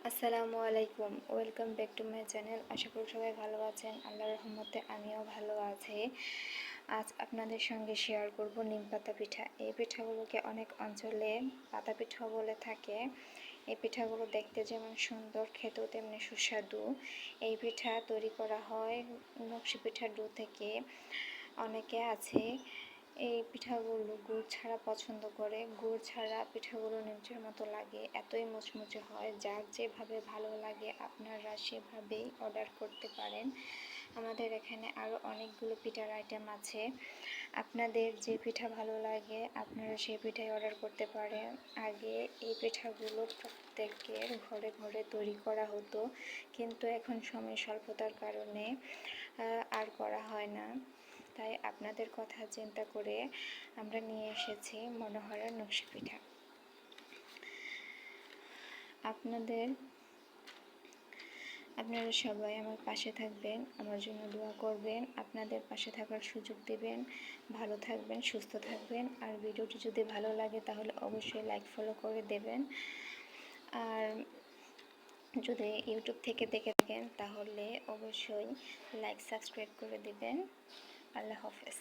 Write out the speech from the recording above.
আসসালামু আলাইকুম, welcome back to my channel. আশা করি সবাই ভালো আছেন। আল্লাহর রহমতে আমিও ভালো আছি। আজ আপনাদের সঙ্গে শেয়ার করব নিম পাতা পিঠা। এই পিঠাগুলোকে অনেক অঞ্চলে পাতা পিঠাও বলে থাকে। এই পিঠাগুলো দেখতে যেমন সুন্দর, খেতেও তেমনি সুস্বাদু। এই পিঠা তৈরি করা হয় নকশি পিঠার ডো থেকে। অনেকে আছে এই পিঠাগুলো গুড় ছাড়া পছন্দ করে। গুড় ছাড়া পিঠাগুলো নিমচের মতো লাগে, এতই মুচমুচে হয়। যার যেভাবে ভালো লাগে আপনারা সেভাবেই অর্ডার করতে পারেন। আমাদের এখানে আরও অনেকগুলো পিঠার আইটেম আছে। আপনাদের যে পিঠা ভালো লাগে আপনারা সেই পিঠাই অর্ডার করতে পারেন। আগে এই পিঠাগুলো প্রত্যেকের ঘরে ঘরে তৈরি করা হতো, কিন্তু এখন সময় স্বল্পতার কারণে আর করা হয় না। তাই আপনাদের কথা চিন্তা করে আমরা নিয়ে এসেছি মনোহরা নকশি পিঠা। আপনারা সবাই আমার পাশে থাকবেন, আমার জন্য দোয়া করবেন, আপনাদের পাশে থাকার সুযোগ দেবেন। ভালো থাকবেন, সুস্থ থাকবেন। আর ভিডিওটি যদি ভালো লাগে তাহলে অবশ্যই লাইক ফলো করে দেবেন। আর যদি ইউটিউব থেকে দেখে থাকেন তাহলে অবশ্যই লাইক সাবস্ক্রাইব করে দেবেন। আল্লাহ হাফেজ।